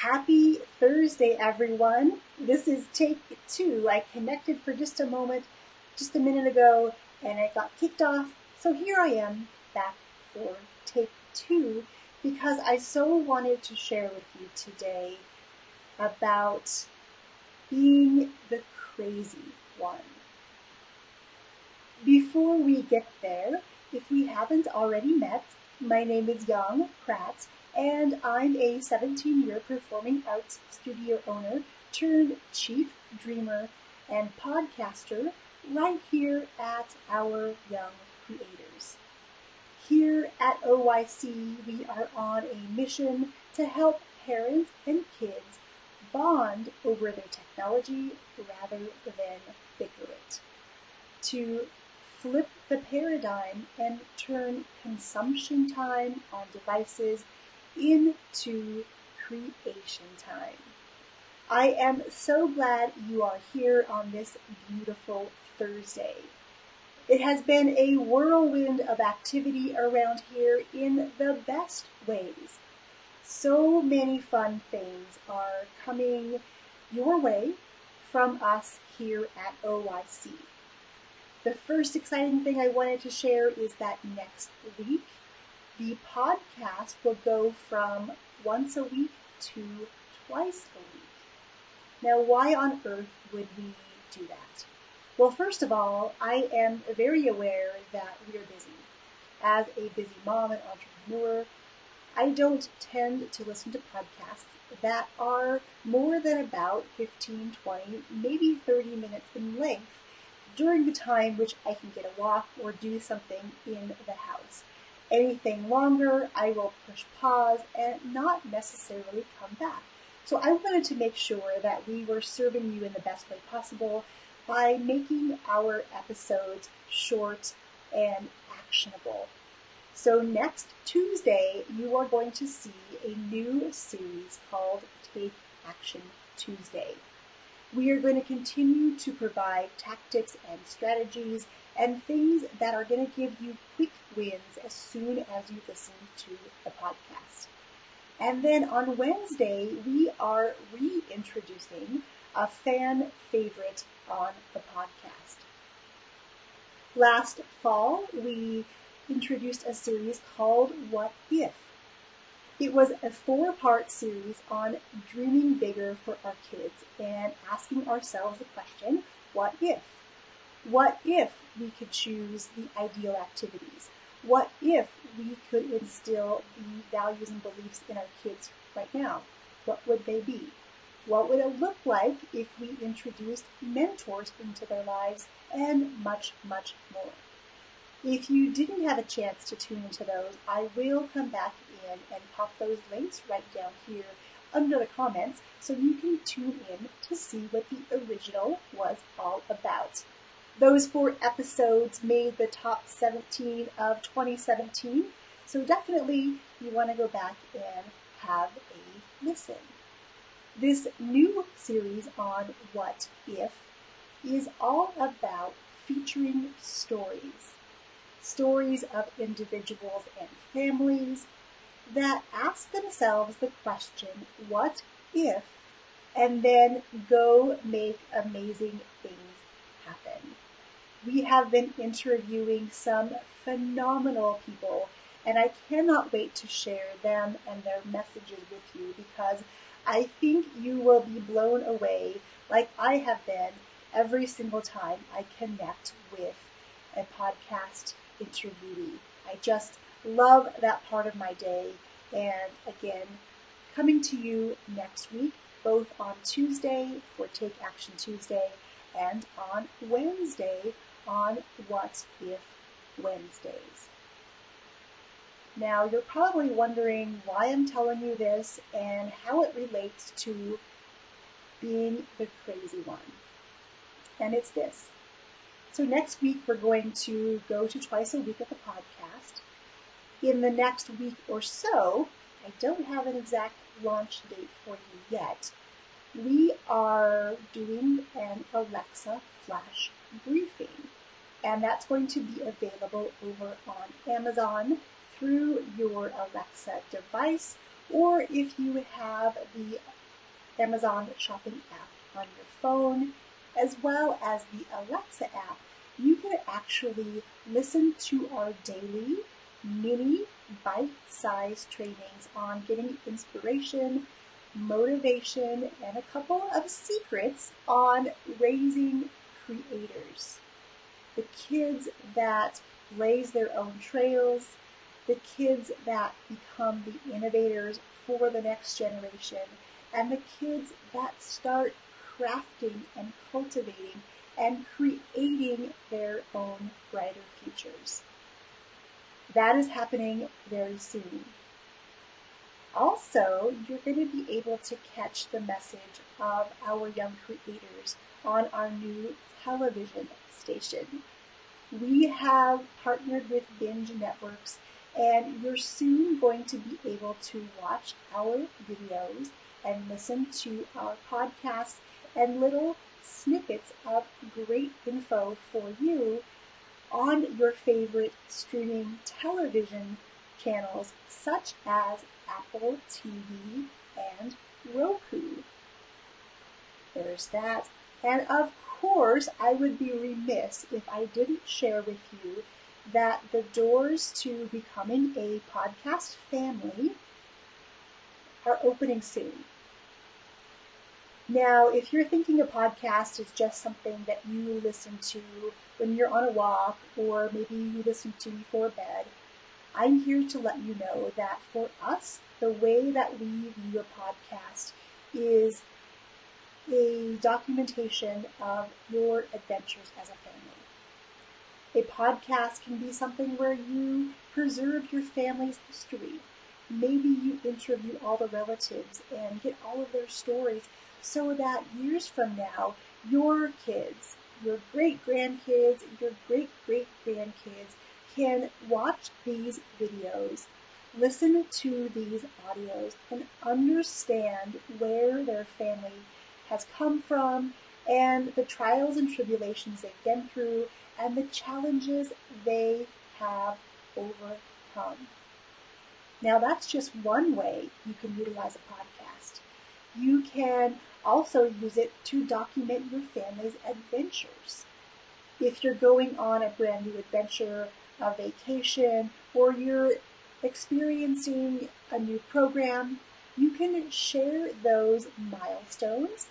Happy Thursday, everyone. This is take two. I connected for just a moment, just a minute ago, and it got kicked off. So here I am back for take two because I so wanted to share with you today about being the crazy one. Before we get there, if we haven't already met, my name is Young Pratt, and I'm a 17-year performing arts studio owner turned chief dreamer and podcaster right here at Our Young Creators. Here at OYC, we are on a mission to help parents and kids bond over their technology rather than bicker it. To flip the paradigm and turn consumption time on devices into creation time. I am so glad you are here on this beautiful Thursday. It has been a whirlwind of activity around here in the best ways. So many fun things are coming your way from us here at OYC. The first exciting thing I wanted to share is that next week, the podcast will go from once a week to twice a week. Now, why on earth would we do that? Well, first of all, I am very aware that we are busy. As a busy mom and entrepreneur, I don't tend to listen to podcasts that are more than about 15, 20, maybe 30 minutes in length during the time which I can get a walk or do something in the house. Anything longer, I will push pause and not necessarily come back. So I wanted to make sure that we were serving you in the best way possible by making our episodes short and actionable. So next Tuesday, you are going to see a new series called Take Action Tuesday. We are going to continue to provide tactics and strategies and things that are going to give you quick wins as soon as you listen to the podcast. And then on Wednesday, we are reintroducing a fan favorite on the podcast. Last fall, we introduced a series called What If? It was a 4-part series on dreaming bigger for our kids and asking ourselves the question, what if? What if we could choose the ideal activities? What if we could instill the values and beliefs in our kids right now? What would they be? What would it look like if we introduced mentors into their lives, and much, much more? If you didn't have a chance to tune into those, I will come back in and pop those links right down here under the comments so you can tune in to see what the original was all about. Those 4 episodes made the top 17 of 2017, so definitely you want to go back and have a listen. This new series on What If is all about featuring stories. Stories of individuals and families that ask themselves the question, what if, and then go make amazing things happen. We have been interviewing some phenomenal people, and I cannot wait to share them and their messages with you because I think you will be blown away like I have been every single time I connect with a podcast interviewee. I just love that part of my day. And again, coming to you next week, both on Tuesday for Take Action Tuesday and on Wednesday on What If Wednesdays. Now, you're probably wondering why I'm telling you this and how it relates to being the crazy one. And it's this. So next week, we're going to go to twice a week at the podcast. In the next week or so, I don't have an exact launch date for you yet, we are doing an Alexa flash briefing. And that's going to be available over on Amazon through your Alexa device or if you have the Amazon shopping app on your phone, as well as the Alexa app, you can actually listen to our daily mini bite-sized trainings on getting inspiration, motivation, and a couple of secrets on raising creators. The kids that blaze their own trails, the kids that become the innovators for the next generation, and the kids that start crafting and cultivating and creating their own brighter futures. That is happening very soon. Also, you're going to be able to catch the message of our young creators on our new television station. We have partnered with Binge Networks, and you're soon going to be able to watch our videos and listen to our podcasts and little snippets of great info for you on your favorite streaming television channels such as Apple TV and Roku. There's that. And of course, I would be remiss if I didn't share with you that the doors to becoming a podcast family are opening soon. Now, if you're thinking a podcast is just something that you listen to when you're on a walk or maybe you listen to before bed, I'm here to let you know that for us, the way that we view a podcast is a documentation of your adventures as a family. A podcast can be something where you preserve your family's history. Maybe you interview all the relatives and get all of their stories so that years from now, your kids, your great-grandkids, your great-great-grandkids can watch these videos, listen to these audios, and understand where their family has come from and the trials and tribulations they've been through and the challenges they have overcome. Now, that's just one way you can utilize a podcast. You can also use it to document your family's adventures. If you're going on a brand new adventure, a vacation, or you're experiencing a new program, you can share those milestones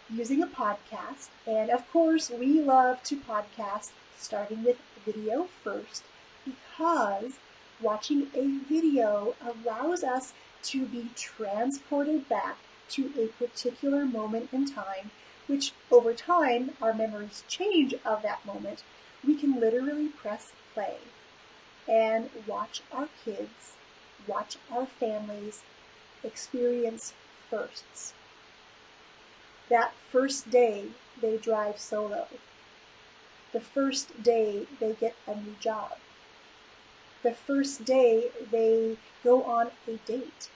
using a podcast. And of course, we love to podcast starting with video first because watching a video allows us to be transported back to a particular moment in time, which over time our memories change of that moment. We can literally press play and watch our kids, watch our families experience firsts. That first day they drive solo. The first day they get a new job. The first day they go on a date.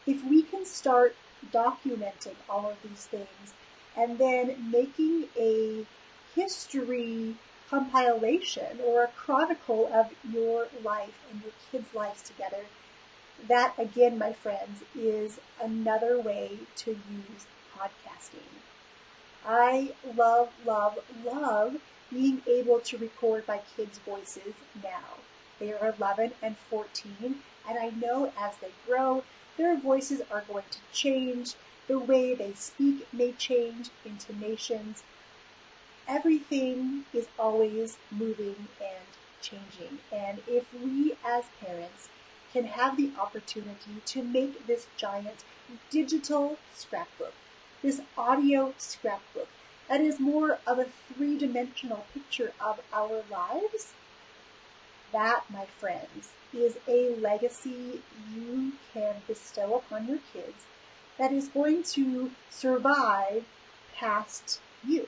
If we can start documenting all of these things and then making a history compilation or a chronicle of your life and your kids' lives together, that again, my friends, is another way to use podcasting. I love, love, love being able to record my kids' voices now. They are 11 and 14, and I know as they grow, their voices are going to change. The way they speak may change, intonations. Everything is always moving and changing. And if we as parents can have the opportunity to make this giant digital scrapbook, this audio scrapbook, that is more of a three-dimensional picture of our lives, that, my friends, is a legacy you can bestow upon your kids that is going to survive past you.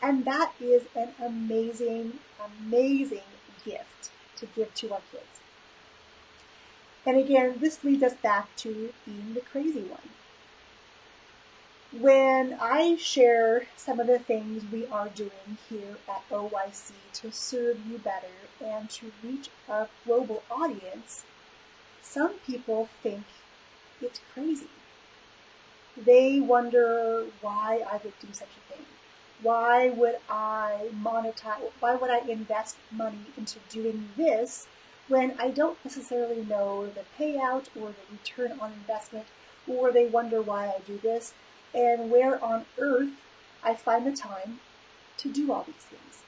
And that is an amazing, amazing gift to give to our kids. And again, this leads us back to being the crazy one. When I share some of the things we are doing here at OYC to serve you better and to reach a global audience, some people think it's crazy. They wonder why I would do such a thing. Why would I monetize? Why would I invest money into doing this when I don't necessarily know the payout or the return on investment, or they wonder why I do this and where on earth I find the time to do all these things.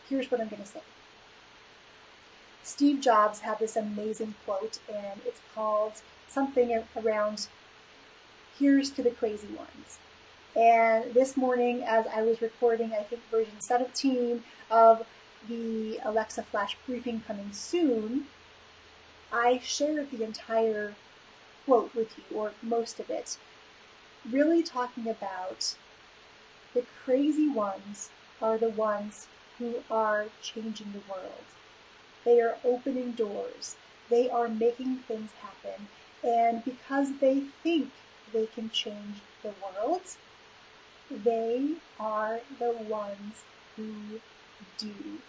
Here's what I'm going to say. Steve Jobs had this amazing quote, and it's called something around, "Here's to the crazy ones." And this morning, as I was recording, I think version 17 of the Alexa Flash briefing coming soon, I shared the entire quote with you, or most of it, really talking about the crazy ones are the ones who are changing the world. They are opening doors. They are making things happen. And because they think they can change the world, they are the ones who do.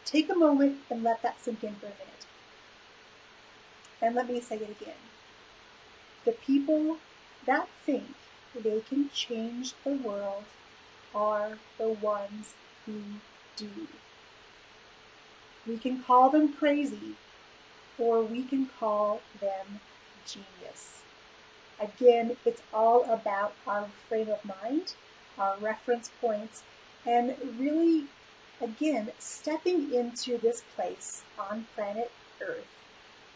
Take a moment and let that sink in for a minute. And let me say it again. The people that think they can change the world are the ones who do. We can call them crazy, or we can call them genius. Again, it's all about our frame of mind, our reference points, and really, again, stepping into this place on planet Earth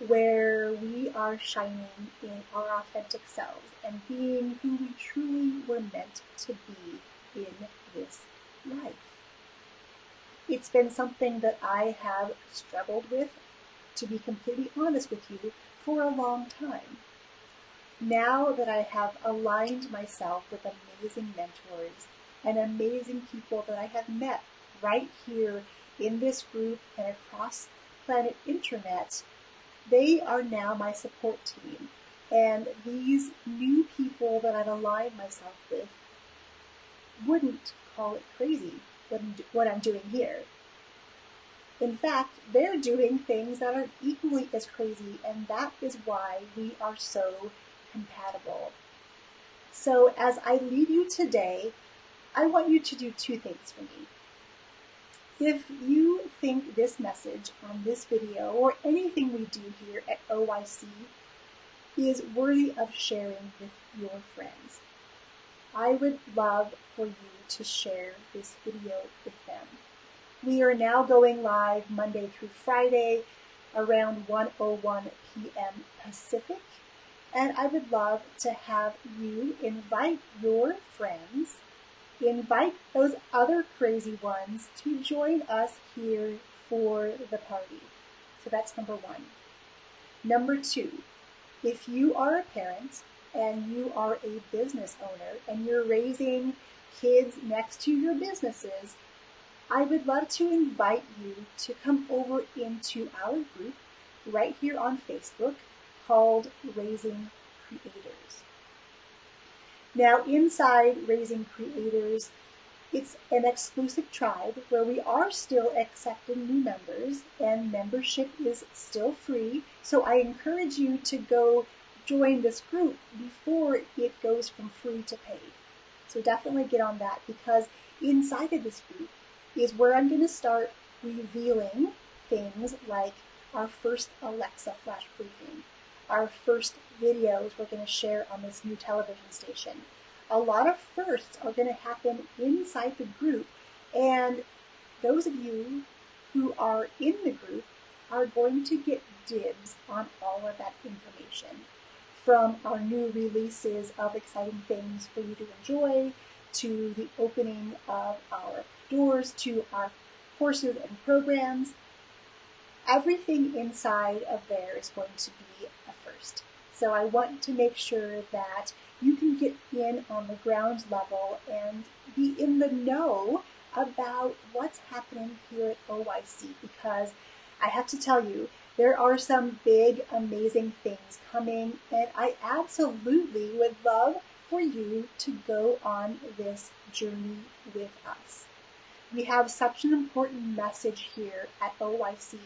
where we are shining in our authentic selves and being who we truly were meant to be in this life. It's been something that I have struggled with, to be completely honest with you, for a long time. Now that I have aligned myself with amazing mentors and amazing people that I have met right here in this group and across planet internet, they are now my support team. And these new people that I've aligned myself with wouldn't call it crazy what I'm doing here. In fact, they're doing things that are equally as crazy, and that is why we are so compatible. So as I leave you today, I want you to do two things for me. If you think this message on this video or anything we do here at OYC is worthy of sharing with your friends, I would love for you to share this video with them. We are now going live Monday through Friday around 1:01 p.m. Pacific, and I would love to have you invite your friends, invite those other crazy ones to join us here for the party. So that's number one. Number two, if you are a parent and you are a business owner and you're raising kids next to your businesses, I would love to invite you to come over into our group right here on Facebook called Raising Creators. Now, inside Raising Creators, it's an exclusive tribe where we are still accepting new members, and membership is still free. So I encourage you to go join this group before it goes from free to paid. So definitely get on that, because inside of this group is where I'm going to start revealing things like our first Alexa Flash briefing, our first videos we're going to share on this new television station. A lot of firsts are going to happen inside the group, and those of you who are in the group are going to get dibs on all of that information, from our new releases of exciting things for you to enjoy, to the opening of our doors to our courses and programs. Everything inside of there is going to be a first. So I want to make sure that you can get in on the ground level and be in the know about what's happening here at OYC, because I have to tell you, there are some big, amazing things coming, and I absolutely would love for you to go on this journey with us. We have such an important message here at OYC,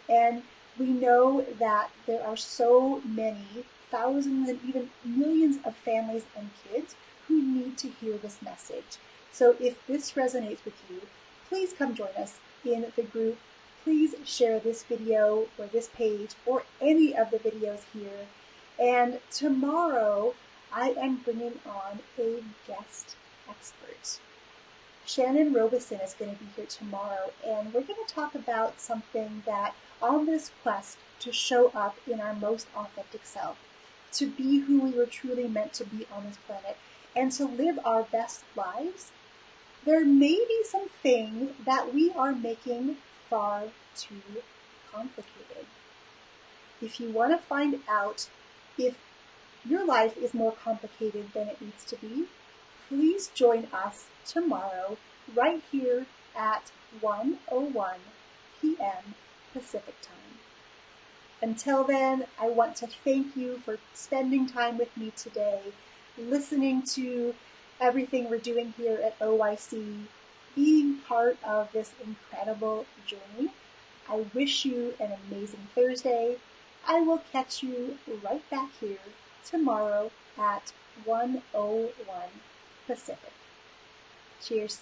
and We know that there are so many thousands and even millions of families and kids who need to hear this message. So if this resonates with you, please come join us in the group. Please share this video or this page or any of the videos here. And tomorrow I am bringing on a guest expert. Shannon Robeson is going to be here tomorrow, and we're going to talk about something that on this quest to show up in our most authentic self, to be who we were truly meant to be on this planet, and to live our best lives, there may be some things that we are making far too complicated. If you want to find out if your life is more complicated than it needs to be, please join us tomorrow right here at 1:01 p.m. Pacific time. Until then, I want to thank you for spending time with me today, listening to everything we're doing here at OYC, being part of this incredible journey. I wish you an amazing Thursday. I will catch you right back here tomorrow at 1:01 Pacific. Cheers.